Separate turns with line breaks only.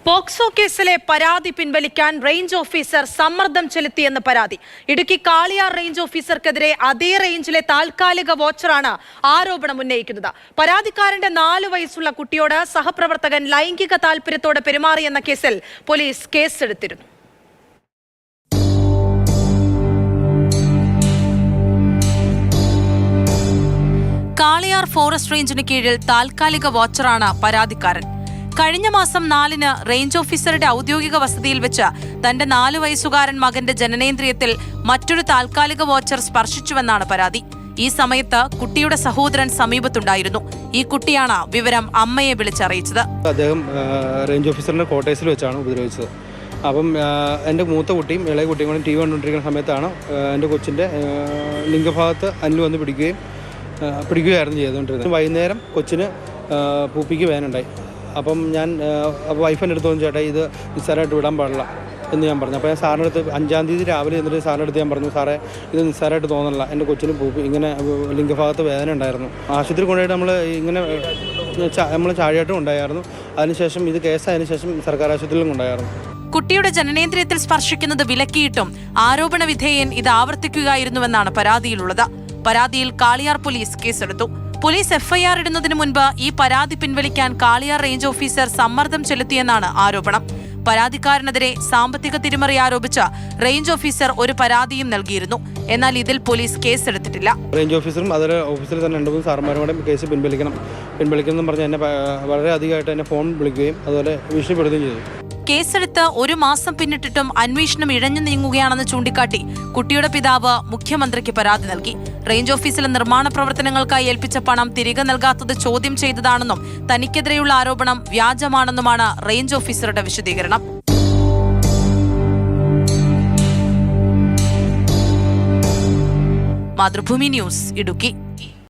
POCSO കേസിലെ പരാതി പിൻവലിക്കാൻ റേഞ്ച് ഓഫീസർ സമ്മർദ്ദം ചെലുത്തിയെന്ന് പരാതി. ഇടുക്കി കാളിയാർ റേഞ്ച് ഓഫീസർക്കെതിരെ അതേ റേഞ്ചിലെ താൽക്കാലിക വാച്ചറാണ് ആരോപണം ഉന്നയിക്കുന്നത്. പരാതിക്കാരന്റെ 4 വയസ്സുള്ള കുട്ടിയോട് സഹപ്രവർത്തകൻ ലൈംഗിക താൽപര്യത്തോടെ പെരുമാറിയെന്ന കേസിൽ പോലീസ് കേസെടുത്തിരുന്നു. കാളിയാർ ഫോറസ്റ്റ് റേഞ്ചിന് കീഴിൽ താൽക്കാലിക വാച്ചറാണ് പരാതിക്കാരൻ. കഴിഞ്ഞ മാസം 4-ന് റേഞ്ച് ഓഫീസറുടെ ഔദ്യോഗിക വസതിയിൽ വെച്ച് തന്റെ 4 വയസ്സുകാരൻ മകന്റെ ജനനേന്ദ്രിയത്തിൽ മറ്റൊരു താൽക്കാലിക വാച്ചർ സ്പർശിച്ചുവെന്നാണ് പരാതി. ഈ സമയത്ത് കുട്ടിയുടെ സഹോദരൻ സമീപത്തുണ്ടായിരുന്നു. ഈ കുട്ടിയാണ് വിവരം അമ്മയെ വിളിച്ചറിയിച്ചത്.
അദ്ദേഹം റേഞ്ച് ഓഫീസറിന്റെ ക്വാർട്ടേഴ്സിൽ വെച്ചാണ് ഉപദ്രവിച്ചത്. അപ്പം എൻ്റെ മൂത്ത കുട്ടിയും ഇളയ കുട്ടിയും കൂടെ TV കണ്ടുകൊണ്ടിരിക്കുന്ന സമയത്താണ് എൻ്റെ കൊച്ചിൻ്റെ ലിംഗഭാഗത്ത് അനിൽ വന്ന് പിടിക്കുകയായിരുന്നു ചെയ്തുകൊണ്ടിരുന്നത്. വൈകുന്നേരം കൊച്ചിന് പൂപ്പിക്ക് വേനുണ്ടായി. അപ്പം ഞാൻ വൈഫിൻ്റെ അടുത്ത് തോന്നി, ചേട്ടാ ഇത് നിസ്സാരമായിട്ട് വിടാൻ പാടില്ല എന്ന് ഞാൻ പറഞ്ഞു. അപ്പോൾ ഞാൻ സാറിൻ്റെ അടുത്ത് 5-ാം തീയതി രാവിലെ എന്നിട്ട് സാറിൻ്റെ അടുത്ത് ഞാൻ പറഞ്ഞു, സാറേ ഇത് നിസ്സാരമായിട്ട് തോന്നണില്ല, എൻ്റെ കൊച്ചിന് പൂപ്പി ഇങ്ങനെ ലിംഗഭാഗത്ത് വേദന ഉണ്ടായിരുന്നു. ആശുപത്രി കൊണ്ടുപോയിട്ട് നമ്മൾ ചാഴിയായിട്ടും ഉണ്ടായിരുന്നു. അതിനുശേഷം ഇത് കേസായതിനു ശേഷം സർക്കാർ ആശുപത്രിയിലും ഉണ്ടായിരുന്നു.
കുട്ടിയുടെ ജനനേന്ദ്രിയത്തിൽ സ്പർശിക്കുന്നത് വിലക്കിയിട്ടും ആരോപണ വിധേയൻ ഇത് ആവർത്തിക്കുകയായിരുന്നുവെന്നാണ് പരാതിയിലുള്ളത്. പരാതിയിൽ കാളിയാർ പോലീസ് കേസെടുത്തു. പോലീസ് FIR ഇടുന്നതിന് മുൻപ് ഈ പരാതി പിൻവലിക്കാൻ കാളിയാർ റേഞ്ച് ഓഫീസർ സമ്മർദ്ദം ചെലുത്തിയെന്നാണ് ആരോപണം. പരാതിക്കാരനെതിരെ സാമ്പത്തിക തിരിമറി ആരോപിച്ച് റേഞ്ച് ഓഫീസർ ഒരു പരാതിയും നൽകിയിരുന്നു. എന്നാൽ ഇതിൽ പോലീസ് കേസെടുത്തിട്ടില്ല.
റേഞ്ച് ഓഫീസറും അതേ ഓഫീസിൽ തന്നെ 2-3 സാർമാരോടെ കേസ് പിൻവലിക്കണം എന്ന് പറഞ്ഞ് എന്നെ വളരെ അധികമായിട്ട് എന്നെ ഫോൺ വിളിക്കുകയും അതുപോലെ ഭീഷണിപ്പെടുത്തുകയും ചെയ്തു.
കേസെടുത്ത് 1 മാസം പിന്നിട്ടിട്ടും അന്വേഷണം ഇഴഞ്ഞു നീങ്ങുകയാണെന്ന് ചൂണ്ടിക്കാട്ടി കുട്ടിയുടെ പിതാവ് മുഖ്യമന്ത്രിക്ക് പരാതി നൽകി. റേഞ്ച് ഓഫീസിലെ നിർമ്മാണ പ്രവർത്തനങ്ങൾക്കായി ഏൽപ്പിച്ച പണം തിരികെ നൽകാത്തത് ചോദ്യം ചെയ്തതാണെന്നും തനിക്കെതിരെയുള്ള ആരോപണം വ്യാജമാണെന്നുമാണ് റേഞ്ച് ഓഫീസറുടെ വിശദീകരണം. മാതൃഭൂമി ന്യൂസ്, ഇടുക്കി.